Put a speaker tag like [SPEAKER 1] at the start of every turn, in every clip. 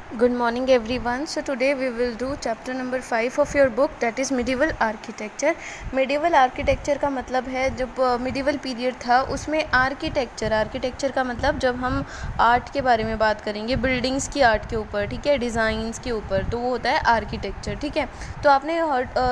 [SPEAKER 1] Good morning everyone. So today we will do chapter number 5 of your book, that is medieval architecture. medieval architecture का मतलब है जब medieval period था उसमें architecture का मतलब जब हम आर्ट के बारे में बात करेंगे, बिल्डिंग्स की आर्ट के ऊपर, ठीक है, डिज़ाइंस के ऊपर, तो वो होता है आर्किटेक्चर, ठीक है। तो आपने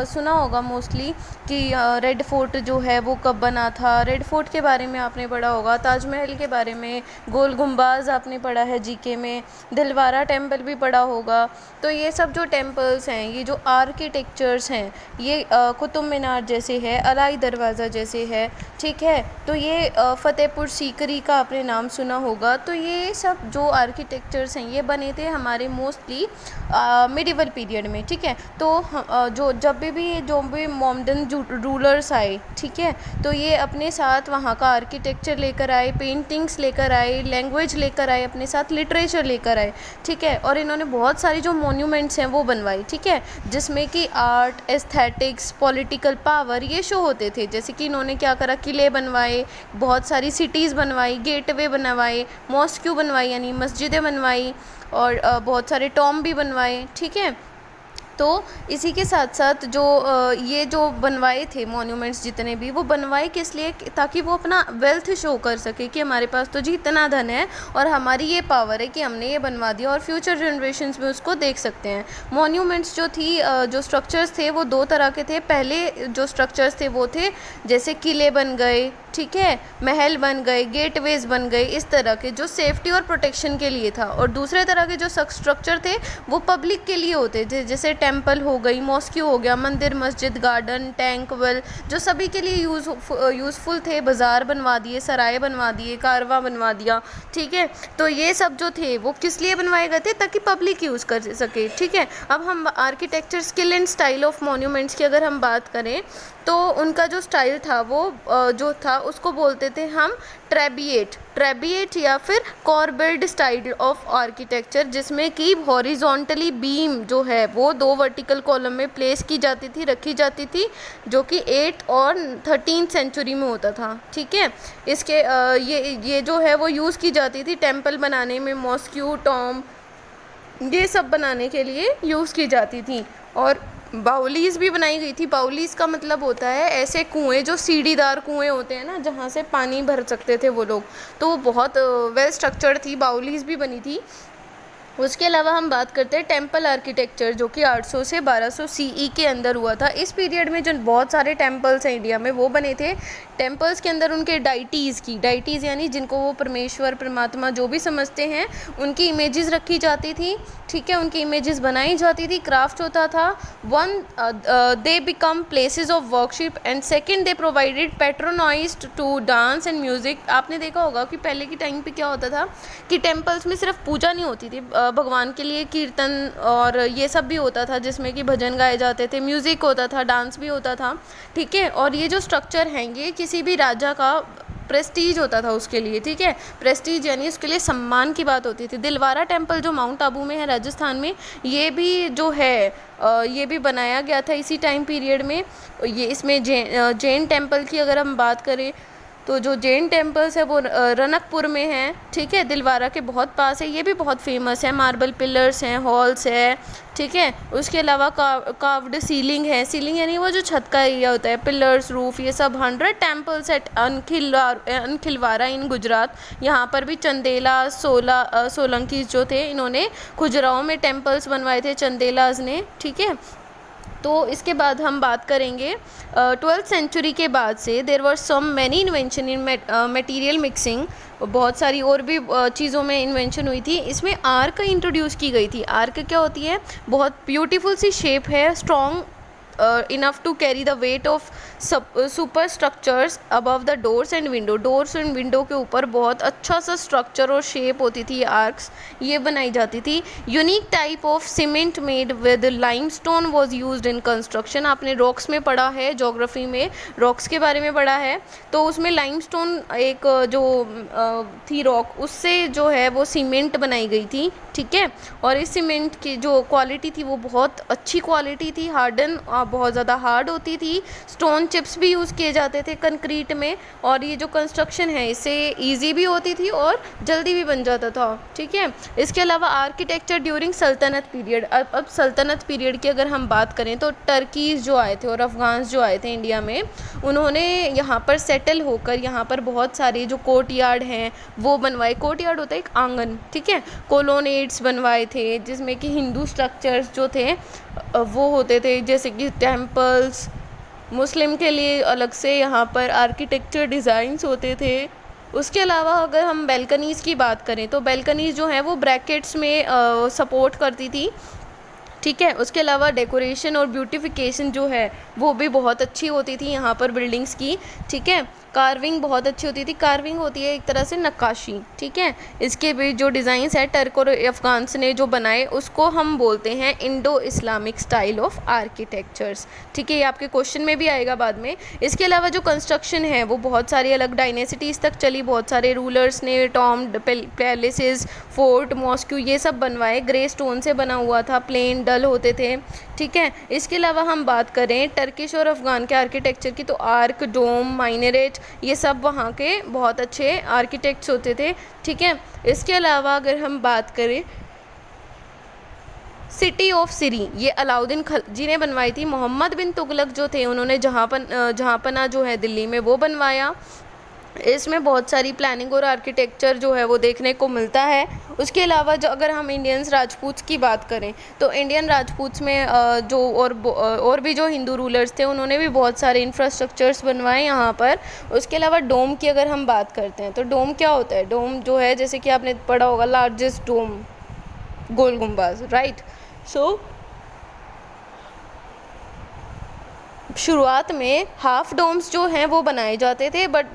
[SPEAKER 1] सुना होगा मोस्टली कि रेड फोर्ट जो है वो कब बना था। रेड फोर्ट के बारे में आपने पढ़ा होगा, ताजमहल के बारे में, गोल गुम्बाज आपने पढ़ा है जीके में, दिलवारा टेम्पल भी पढ़ा होगा। तो ये सब जो टेम्पल्स हैं, ये जो आर्किटेक्चर्स हैं, ये कुतुब मीनार जैसे है, अलाई दरवाज़ा जैसे है, ठीक है। तो ये फ़तेहपुर सीकरी का आपने नाम सुना होगा। तो ये सब जो आर्किटेक्चर्स हैं ये बने थे हमारे मोस्टली मिडिवल पीरियड में, ठीक है। तो जो जो भी मोमडन रूलर्स आए, ठीक है, तो ये अपने साथ वहाँ का आर्किटेक्चर लेकर आए, पेंटिंग्स लेकर आए, लैंग्वेज लेकर आए, अपने साथ लिटरेचर लेकर आए, ठीक है। और इन्होंने बहुत सारी जो मोन्यूमेंट्स हैं वो बनवाई, ठीक है, जिसमें कि आर्ट, एस्थेटिक्स, पॉलिटिकल पावर ये शो होते थे। जैसे कि इन्होंने क्या करा, किले बनवाए, बहुत सारी सिटीज़ बनवाई, गेटवे बनवाए, मॉस्क्यू बनवाई यानी मस्जिदें बनवाई, और बहुत सारे टॉम भी बनवाए, ठीक है। तो इसी के साथ साथ जो ये जो बनवाए थे मॉन्यूमेंट्स जितने भी, वो बनवाए किस लिए, ताकि वो अपना वेल्थ शो कर सके कि हमारे पास तो जी इतना धन है और हमारी ये पावर है कि हमने ये बनवा दिया और फ्यूचर जनरेशन्स में उसको देख सकते हैं। मॉन्यूमेंट्स जो थी, जो स्ट्रक्चर्स थे वो दो तरह के थे। पहले जो स्ट्रक्चर्स थे वो थे जैसे किले बन गए, ठीक है, महल बन गए, गेटवेज बन गए, इस तरह के जो सेफ्टी और प्रोटेक्शन के लिए था। और दूसरे तरह के जो स्ट्रक्चर थे वो पब्लिक के लिए होते थे, जैसे टेंपल हो गई, मॉस्क्यू हो गया, मंदिर, मस्जिद, गार्डन, टैंक, वेल, जो सभी के लिए यूज़फुल थे। बाज़ार बनवा दिए, सराय बनवा दिए, कारवा बनवा दिया, ठीक है। तो ये सब जो थे वो किस लिए बनवाए गए थे, ताकि पब्लिक यूज़ कर सके, ठीक है। अब हम architecture skill and style of monuments की अगर हम बात करें तो उनका जो स्टाइल था वो जो था उसको बोलते थे हम ट्रेबिएट या फिर कॉर्बेल्ड स्टाइल ऑफ आर्किटेक्चर, जिसमें कि हॉरिजॉन्टली बीम जो है वो दो वर्टिकल कॉलम में प्लेस की जाती थी, रखी जाती थी, जो कि 8 और 13 सेंचुरी में होता था, ठीक है। इसके ये जो है वो यूज़ की जाती थी टेम्पल बनाने में, मॉस्क्यू, टॉम, ये सब बनाने के लिए यूज़ की जाती थी। और बाउलीज़ भी बनाई गई थी। बाउलीज़ का मतलब होता है ऐसे कुएं, जो सीढ़ीदार कुएं होते हैं ना, जहाँ से पानी भर सकते थे वो लोग, तो वो बहुत वेल स्ट्रक्चर्ड थी, बाउलीज़ भी बनी थी। उसके अलावा हम बात करते हैं टेम्पल आर्किटेक्चर, जो कि 800 से 1200 सीई के अंदर हुआ था। इस पीरियड में जो बहुत सारे टेम्पल्स हैं इंडिया में वो बने थे। टेम्पल्स के अंदर उनके डाइटीज़ यानी जिनको वो परमेश्वर, परमात्मा जो भी समझते हैं, उनकी इमेजेस रखी जाती थी, ठीक है, उनकी इमेजेस बनाई जाती थी, क्राफ्ट होता था। They become places of worship, and second they provided patronized to dance and music. आपने देखा होगा कि पहले के टाइम पे क्या होता था कि टेम्पल्स में सिर्फ पूजा नहीं होती थी, भगवान के लिए कीर्तन और ये सब भी होता था, जिसमें कि भजन गाए जाते थे, म्यूज़िक होता था, डांस भी होता था, ठीक है। और ये जो स्ट्रक्चर हैं ये किसी भी राजा का प्रेस्टीज होता था उसके लिए, ठीक है, प्रेस्टीज यानी उसके लिए सम्मान की बात होती थी। दिलवारा टेम्पल जो माउंट आबू में है राजस्थान में, ये भी जो है ये भी बनाया गया था इसी टाइम पीरियड में। ये इसमें जैन टेम्पल की अगर हम बात करें तो जो जैन टेम्पल्स है वो रनकपुर में है, ठीक है, दिलवारा के बहुत पास है। ये भी बहुत फेमस है, मार्बल पिलर्स हैं, हॉल्स है, ठीक है। उसके अलावा कार्व्ड सीलिंग है, सीलिंग यानी वो जो छत का एरिया होता है, पिलर्स, रूफ, ये सब 100 टेम्पल्स एट अनखिलवारा इन गुजरात। यहाँ पर भी चंदेला सोलंकी जो थे, इन्होंने खुजराहो में टेम्पल्स बनवाए थे, चंदेलाज ने, ठीक है। तो इसके बाद हम बात करेंगे 12th सेंचुरी के बाद से there were some many invention in material mixing. बहुत सारी और भी चीज़ों में इन्वेंशन हुई थी। इसमें आर्क इंट्रोड्यूस की गई थी। आर्क क्या होती है, बहुत ब्यूटीफुल सी शेप है, strong enough to carry the weight of super structures above the doors and window के ऊपर बहुत अच्छा सा स्ट्रक्चर और शेप होती थी। आर्क्स ये बनाई जाती थी। Unique type of cement made with limestone was used in construction. आपने रॉक्स में पढ़ा है, ज्योग्राफी में रॉक्स के बारे में पढ़ा है, तो उसमें लाइमस्टोन एक जो थी रॉक, उससे जो है वो सीमेंट बनाई गई थी, ठीक है। और इस सीमेंट की जो क्वालिटी थी वो बहुत अच्छी क्वालिटी थी, हार्डन बहुत ज़्यादा हार्ड होती थी, स्टोन चिप्स भी यूज़ किए जाते थे कंक्रीट में, और ये जो कंस्ट्रक्शन है इससे ईजी भी होती थी और जल्दी भी बन जाता था, ठीक है। इसके अलावा आर्किटेक्चर ड्यूरिंग सल्तनत पीरियड, अब सल्तनत पीरियड की अगर हम बात करें तो टर्कीज जो आए थे और अफ़गान्स जो आए थे इंडिया में, उन्होंने यहाँ पर सेटल होकर यहाँ पर बहुत सारे जो कोर्ट यार्ड हैं वो बनवाए। कोर्ट यार्ड होता है एक आंगन, ठीक है। कॉलोनेड्स बनवाए थे जिसमें कि हिंदू स्ट्रक्चर्स जो थे वो होते थे, जैसे कि टेम्पल्स। मुस्लिम के लिए अलग से यहाँ पर आर्किटेक्चर डिज़ाइंस होते थे। उसके अलावा अगर हम बेल्कनीज़ की बात करें तो बेल्कनीज़ जो हैं वो ब्रैकेट्स में सपोर्ट करती थी, ठीक है। उसके अलावा डेकोरेशन और ब्यूटिफिकेशन जो है वो भी बहुत अच्छी होती थी यहाँ पर बिल्डिंग्स की, ठीक है। कार्विंग बहुत अच्छी होती थी। कार्विंग होती है एक तरह से नक्काशी, ठीक है। इसके भी जो डिज़ाइंस है टर्क और अफ़गान्स ने जो बनाए उसको हम बोलते हैं Indo Islamic style of architectures, ठीक है। ये आपके क्वेश्चन में भी आएगा बाद में। इसके अलावा जो कंस्ट्रक्शन है वो बहुत सारी अलग डायनेसिटीज़ तक चली, बहुत सारे रूलर्स ने टॉम्ब पैलेसेस, फोर्ट, मॉस्क्यू ये सब बनवाए। ग्रे स्टोन से बना हुआ था, प्लेन डल होते थे, ठीक है। इसके अलावा हम बात करें टर्किश और अफ़गान के आर्किटेक्चर की तो आर्क, डोम, माइनरेट ये सब वहाँ के बहुत अच्छे आर्किटेक्ट्स होते थे, ठीक है। इसके अलावा अगर हम बात करें सिटी ऑफ सिरी, ये अलाउद्दीन खिलजी ने बनवाई थी। मोहम्मद बिन तुगलक जो थे उन्होंने जहाँपना जो है दिल्ली में वो बनवाया। इसमें बहुत सारी प्लानिंग और आर्किटेक्चर जो है वो देखने को मिलता है। उसके अलावा जो अगर हम इंडियंस राजपूत्स की बात करें तो इंडियन राजपूत्स में जो और भी जो हिंदू रूलर्स थे उन्होंने भी बहुत सारे इंफ्रास्ट्रक्चर्स बनवाए यहाँ पर। उसके अलावा डोम की अगर हम बात करते हैं तो डोम क्या होता है? डोम जो है जैसे कि आपने पढ़ा होगा लार्जेस्ट डोम, गोल गुम्बाज, राइट। सो शुरुआत में हाफ डोम्स जो हैं वो बनाए जाते थे, बट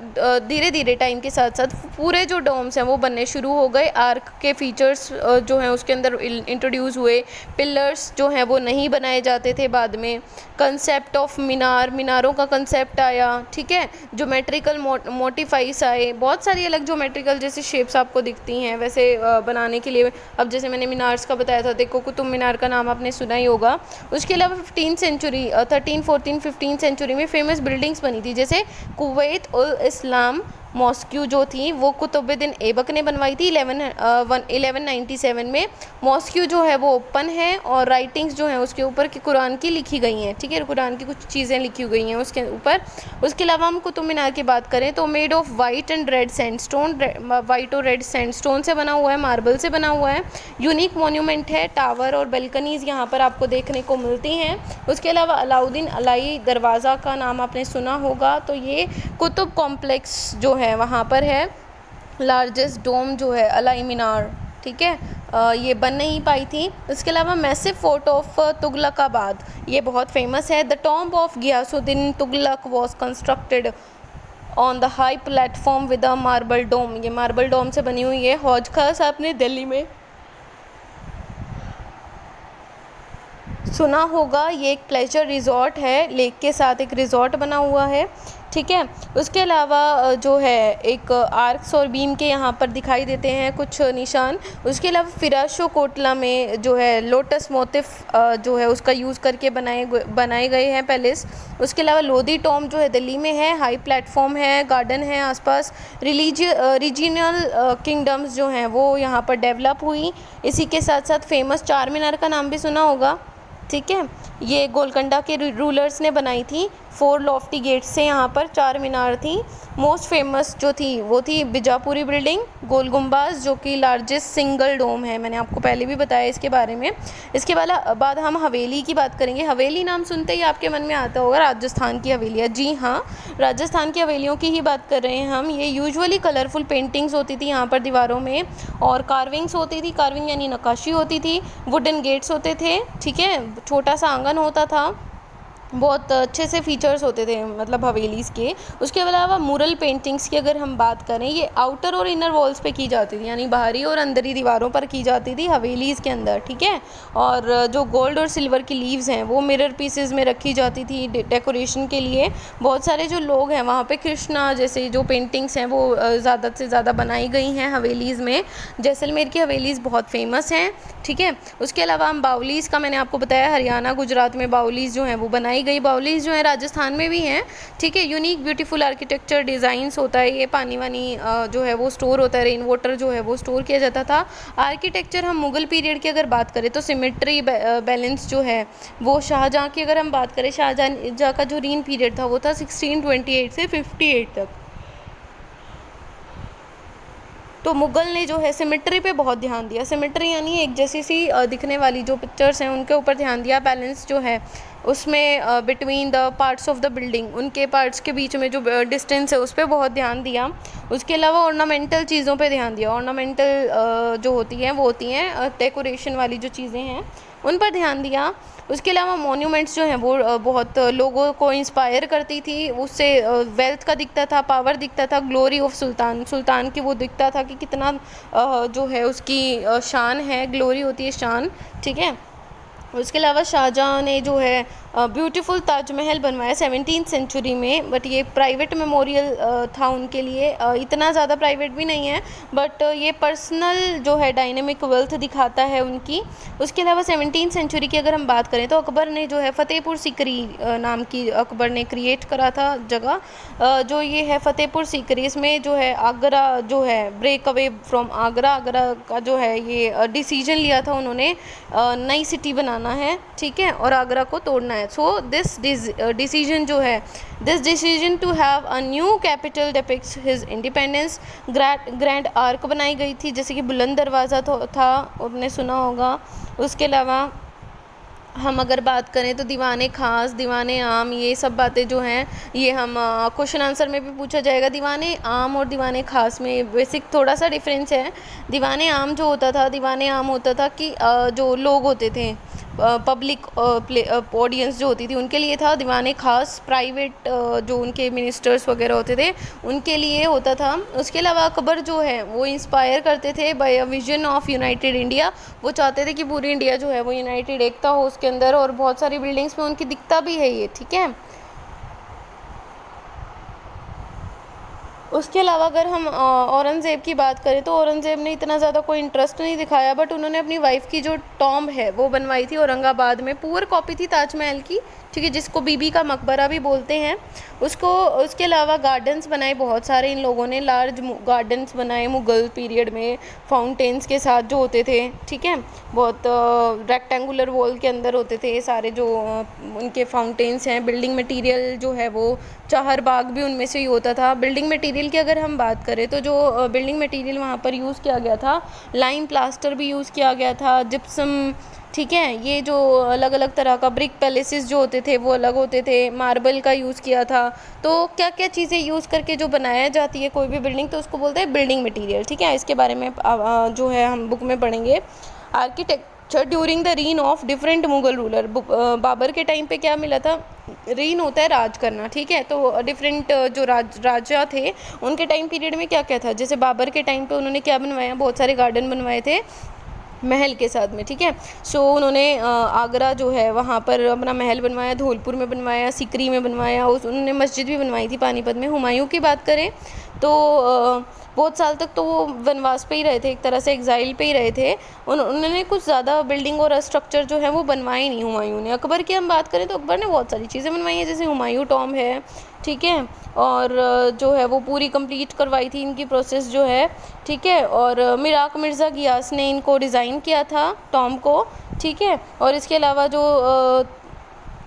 [SPEAKER 1] धीरे धीरे टाइम के साथ साथ पूरे जो डोम्स हैं वो बनने शुरू हो गए। आर्क के फीचर्स जो हैं उसके अंदर इंट्रोड्यूस हुए। पिलर्स जो हैं वो नहीं बनाए जाते थे बाद में। कंसेप्ट ऑफ मीनारों का कंसेप्ट आया, ठीक है। ज्योमेट्रिकल मोटिफाइस आए, बहुत सारी अलग ज्योमेट्रिकल जैसे शेप्स आपको दिखती हैं वैसे बनाने के लिए। अब जैसे मैंने मीनार्स का बताया था, देखो कुतुब मीनार का नाम आपने सुना ही होगा। उसके अलावा 15 सेंचुरी 13, 14, 15 सेंचुरी में फेमस बिल्डिंग्स बनी थी, जैसे कुवैत उल इस्लाम मॉस्क्यू जो थी वो कुतुबुद्दीन ऐबक ने बनवाई थी 1197 में। मॉस्क्यू जो है वो ओपन है और राइटिंग्स जो हैं उसके ऊपर कि कुरान की लिखी गई हैं, ठीक है। कुरान की कुछ चीज़ें लिखी गई हैं उसके ऊपर। उसके अलावा हम कुतुब मीनार की बात करें तो made of white and red sandstone, white और रेड सैंडस्टोन से बना हुआ है, मार्बल से बना हुआ है। यूनिक मोन्यूमेंट है। टावर और बेल्कनीज़ यहाँ पर आपको देखने को मिलती हैं। उसके अलावा अलाउद्दीन अलाई दरवाज़ा का नाम आपने सुना होगा, तो ये कुतुब कॉम्प्लेक्स जो है वहाँ पर है। लार्जेस्ट डोम जो है अलाई मीनार, ठीक है, ये बन नहीं पाई थी। इसके अलावा मैसिव फोर्ट ऑफ तुगलकाबाद, ये बहुत फेमस है। The tomb of Ghiyasuddin Tughlaq was constructed on the high platform with a marble dome, ये मार्बल डोम से बनी हुई है। हौज खास आपने दिल्ली में सुना होगा, ये एक प्लेजर रिजॉर्ट है, लेक के साथ एक रिजॉर्ट बना हुआ है, ठीक है। उसके अलावा जो है एक आर्क्स और बीम के यहाँ पर दिखाई देते हैं कुछ निशान। उसके अलावा फिराशो कोटला में जो है लोटस मोटिफ जो है उसका यूज़ करके बनाए गए हैं पैलेस। उसके अलावा लोधी टॉम जो है दिल्ली में है, हाई प्लेटफॉर्म है, गार्डन है आसपास। रीजनल किंगडम्स जो हैं वो यहाँ पर डेवलप हुई। इसी के साथ साथ फेमस चार मीनार का नाम भी सुना होगा, ठीक है। ये गोलकंडा के रूलर्स ने बनाई थी। 4 लॉफ्टी गेट्स से यहाँ पर चार मीनार थी। मोस्ट फेमस जो थी वो थी बिजापुरी बिल्डिंग, गोल गुम्बाज जो कि लार्जेस्ट सिंगल डोम है, मैंने आपको पहले भी बताया इसके बारे में। इसके बाद हम हवेली की बात करेंगे। हवेली नाम सुनते ही आपके मन में आता होगा राजस्थान की हवेलियाँ, जी हाँ, राजस्थान की हवेलियों की ही बात कर रहे हैं हम। ये यूजुअली कलरफुल पेंटिंग्स होती थी यहाँ पर दीवारों में, और कार्विंग्स होती थी, कार्विंग यानी नक्काशी होती थी। वुडन गेट्स होते थे, ठीक है, छोटा सा आंगन होता था, बहुत अच्छे से फीचर्स होते थे मतलब हवेलीज़ के। उसके अलावा मुरल पेंटिंग्स की अगर हम बात करें, ये आउटर और इनर वॉल्स पे की जाती थी, यानी बाहरी और अंदरी दीवारों पर की जाती थी हवेलीज़ के अंदर, ठीक है। और जो गोल्ड और सिल्वर की लीव्स हैं वो मिरर पीसेस में रखी जाती थी डेकोरेशन के लिए। बहुत सारे जो लोग हैं वहाँ पे कृष्णा जैसे जो पेंटिंग्स हैं वो ज़्यादा से ज़्यादा बनाई गई हैं हवेलीज़ में। जैसलमेर की हवेलीज़ बहुत फेमस हैं, ठीक है। उसके अलावा हम बाउलीज़ का मैंने आपको बताया, हरियाणा गुजरात में बाउलीज़ जो हैं वो बनाई बनाई गई। बाउलीज जो है राजस्थान में भी हैं, ठीक है। यूनिक ब्यूटीफुल आर्किटेक्चर डिज़ाइंस होता है ये, पानी वानी जो है वो स्टोर होता है, रेन वाटर जो है वो स्टोर किया जाता था। आर्किटेक्चर हम मुग़ल पीरियड की अगर बात करें तो सिमेट्री बैलेंस जो है वो शाहजहाँ की अगर हम बात करें, शाहजहाँ का जो रीन पीरियड था वो था 1628 से 58 तक। तो मुग़ल ने जो है सिमेट्री पे बहुत ध्यान दिया। सिमेट्री यानी एक जैसी सी दिखने वाली जो पिक्चर्स हैं उनके ऊपर ध्यान दिया। बैलेंस जो है उसमें between the parts of the building, उनके पार्ट्स के बीच में जो डिस्टेंस है उस पर बहुत ध्यान दिया। उसके अलावा ऑर्नामेंटल चीज़ों पे ध्यान दिया। ऑर्नामेंटल जो होती हैं वो होती हैं डेकोरेशन वाली जो चीज़ें हैं उन पर ध्यान दिया। उसके अलावा मॉन्यूमेंट्स जो हैं वो बहुत लोगों को इंस्पायर करती थी। उससे वेल्थ का दिखता था, पावर दिखता था, ग्लोरी ऑफ सुल्तान की वो दिखता था कि कितना जो है उसकी शान है, ग्लोरी होती है शान, ठीक है। उसके अलावा शाहजहाँ ने जो है ब्यूटीफुल ताजमहल बनवाया 17th सेंचुरी में, बट ये प्राइवेट मेमोरियल था उनके लिए। इतना ज़्यादा प्राइवेट भी नहीं है, बट ये पर्सनल जो है डायनेमिक वेल्थ दिखाता है उनकी। उसके अलावा 17th सेंचुरी की अगर हम बात करें तो अकबर ने जो है फ़तेहपुर सीकरी नाम की अकबर ने क्रिएट करा था जगह, जो ये है फ़तेहपुर सीकरी। इसमें जो है आगरा जो है ब्रेक अवे फ्रॉम आगरा का जो है ये डिसीजन लिया था उन्होंने, नई सिटी बनाना है, ठीक है, और आगरा को तोड़ना है। सो दिस डिसीजन जो है, this decision to have a new capital depicts his independence. Grand arch बनाई गई थी, जैसे कि बुलंद दरवाज़ा था, आपने सुना होगा। उसके अलावा हम अगर बात करें तो दीवाने खास, दीवाने आम, ये सब बातें जो हैं ये हम क्वेश्चन आंसर में भी पूछा जाएगा। दीवाने आम और दीवाने खास में बेसिक थोड़ा सा डिफरेंस है। दीवाने आम जो होता था, दीवाने आम होता था कि जो लोग होते थे, पब्लिक ऑडियंस जो होती थी उनके लिए था। दीवाने खास प्राइवेट जो उनके मिनिस्टर्स वगैरह होते थे उनके लिए होता था। उसके अलावा अकबर जो है वो इंस्पायर करते थे by a vision of united India. वो चाहते थे कि पूरी इंडिया जो है वो यूनाइटेड, एकता हो उसके अंदर, और बहुत सारी बिल्डिंग्स में उनकी दिखता भी है ये, ठीक है। उसके अलावा अगर हम औरंगज़ेब की बात करें तो औरंगज़ेब ने इतना ज़्यादा कोई इंटरेस्ट नहीं दिखाया, बट उन्होंने अपनी वाइफ की जो टॉम्ब है वो बनवाई थी औरंगाबाद में। पुअर कॉपी थी ताजमहल की, ठीक है, जिसको बीबी का मकबरा भी बोलते हैं उसको। उसके अलावा गार्डन्स बनाए बहुत सारे इन लोगों ने, लार्ज गार्डन्स बनाए मुग़ल पीरियड में, फाउंटेन्स के साथ जो होते थे, ठीक है, बहुत रेक्टेंगुलर वॉल के अंदर होते थे सारे जो उनके फाउंटेन्स हैं। बिल्डिंग मटेरियल जो है वो चाहर बाग भी उनमें से ही होता था। बिल्डिंग मटेरियल की अगर हम बात करें तो जो बिल्डिंग मटेरियल वहाँ पर यूज़ किया गया था, लाइम प्लास्टर भी यूज़ किया गया था, जिप्सम, ठीक है। ये जो अलग अलग तरह का ब्रिक पैलेसेस जो होते थे वो अलग होते थे, मार्बल का यूज़ किया था। तो क्या क्या चीज़ें यूज़ करके जो बनाया जाती है कोई भी बिल्डिंग, तो उसको बोलते हैं बिल्डिंग मटेरियल, ठीक है। इसके बारे में जो है हम बुक में पढ़ेंगे। Architecture during the reign of different Mughal ruler. Babur के टाइम पे क्या मिला था, रीन होता है राज करना, ठीक है। तो डिफरेंट जो राजा थे उनके टाइम पीरियड में क्या क्या था, जैसे बाबर के टाइम पे उन्होंने क्या बनवाया, बहुत सारे गार्डन बनवाए थे महल के साथ में, ठीक है। सो उन्होंने आगरा जो है वहाँ पर अपना महल बनवाया, धौलपुर में बनवाया, सिकरी में बनवाया, उन्होंने मस्जिद भी बनवाई थी पानीपत में। हुमायूं की बात करें तो बहुत साल तक तो वो वनवास पे ही रहे थे, एक तरह से एग्जाइल पे ही रहे थे। उन्होंने कुछ ज़्यादा बिल्डिंग और स्ट्रक्चर जो है वो बनवाए नहीं हुमायूं ने। अकबर की हम बात करें तो अकबर ने बहुत सारी चीज़ें बनवाई हैं, जैसे हुमायूं टॉम्ब है, ठीक है, और जो है वो पूरी कंप्लीट करवाई थी इनकी प्रोसेस जो है, ठीक है। और मिराक मिर्ज़ा गियास ने इनको डिज़ाइन किया था टॉम्ब को, ठीक है। और इसके अलावा जो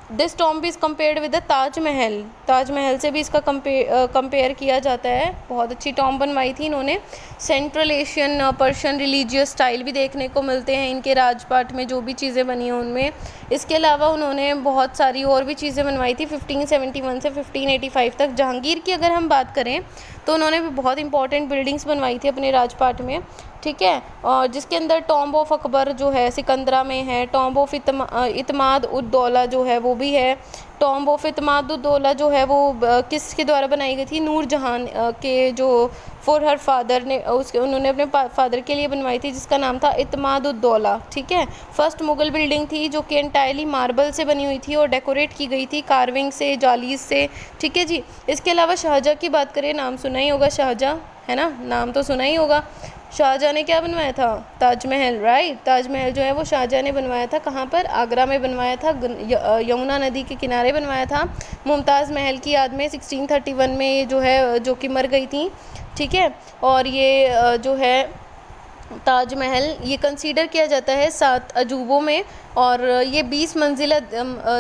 [SPEAKER 1] this tomb is compared with the Taj Mahal, Taj Mahal से भी इसका कंपेयर किया जाता है। बहुत अच्छी टॉम्ब बनवाई थी इन्होंने। Central Asian Persian religious style भी देखने को मिलते हैं इनके राजपाट में, जो भी चीज़ें बनी हैं उनमें। इसके अलावा उन्होंने बहुत सारी और भी चीज़ें बनवाई थी 1571 से 1585 तक। जहांगीर की अगर हम बात करें तो उन्होंने भी बहुत इंपॉर्टेंट बिल्डिंग्स बनवाई थी अपने राजपाट में, ठीक है। और जिसके अंदर टॉम्ब ऑफ अकबर जो है सिकंदरा में है, टॉम्ब ऑफ इतमाद उद दौला जो है वो भी है। टॉम्ब ऑफ इतमाद उद दौला जो है वो किसके द्वारा बनाई गई थी, नूर जहान के जो फॉर हर फादर ने उन्होंने अपने फादर के लिए बनवाई थी, जिसका नाम था इतमाद उद दौला, ठीक है। फर्स्ट मुग़ल बिल्डिंग थी जो कि एंटायरली मार्बल से बनी हुई थी और डेकोरेट की गई थी कार्विंग से, जालीज से, ठीक है जी। इसके अलावा शाहजहाँ की बात करें, नाम सुना ही होगा शाहजहाँ, है ना, नाम तो सुना ही होगा। शाहजहाँ ने क्या बनवाया था? ताजमहल, राइट। ताजमहल जो है वो शाहजहाँ ने बनवाया था। कहाँ पर? आगरा में बनवाया था, यमुना नदी के किनारे बनवाया था। मुमताज़ महल की याद में 1631 में ये जो है, जो कि मर गई थी, ठीक है। और ये जो है ताजमहल, ये कंसीडर किया जाता है 7 अजूबों में, और ये 20 मंजिला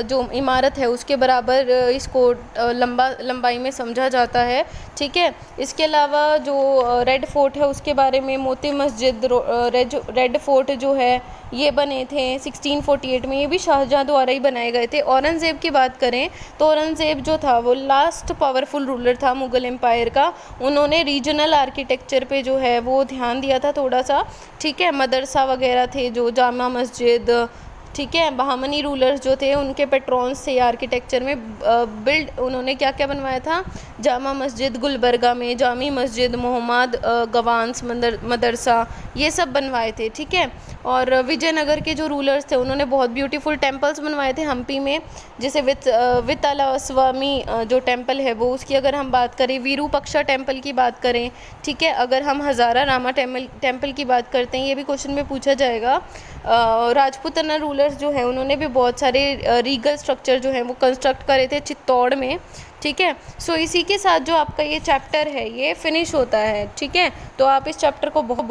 [SPEAKER 1] जो इमारत है उसके बराबर इसको लंबाई में समझा जाता है, ठीक है। इसके अलावा जो रेड फोर्ट है उसके बारे में, मोती मस्जिद, रेड फोर्ट जो है ये बने थे 1648 में, ये भी शाहजहाँ द्वारा ही बनाए गए थे। औरंगज़ेब की बात करें तो औरंगज़ेब जो था वो लास्ट पावरफुल रूलर था मुग़ल एम्पायर का। उन्होंने रीजनल आर्किटेक्चर पे जो है वो ध्यान दिया था थोड़ा सा, ठीक है। मदरसा वगैरह थे जो, जामा मस्जिद, ठीक है। बहामनी रूलर्स जो थे उनके पेट्रॉन्स थे आर्किटेक्चर में। बिल्ड उन्होंने क्या क्या बनवाया था? जामा मस्जिद गुलबर्गा में, जामी मस्जिद, मोहम्मद गवान्स मदरसा, ये सब बनवाए थे, ठीक है। और विजयनगर के जो रूलर्स थे उन्होंने बहुत ब्यूटीफुल टेम्पल्स बनवाए थे हम्पी में, जैसे वित्तलास्वामी जो टेम्पल है वो, उसकी अगर हम बात करें, वीरूपक्षा टेम्पल की बात करें, ठीक है। अगर हम हज़ारा रामा टेम्पल की बात करते हैं, ये भी क्वेश्चन में पूछा जाएगा। राजपूताना रूलर्स जो है उन्होंने भी बहुत सारे रीगल स्ट्रक्चर जो हैं वो कंस्ट्रक्ट करे थे चित्तौड़ में, ठीक है। सो इसी के साथ जो आपका ये चैप्टर है ये फिनिश होता है, ठीक है। तो आप इस चैप्टर को बहुत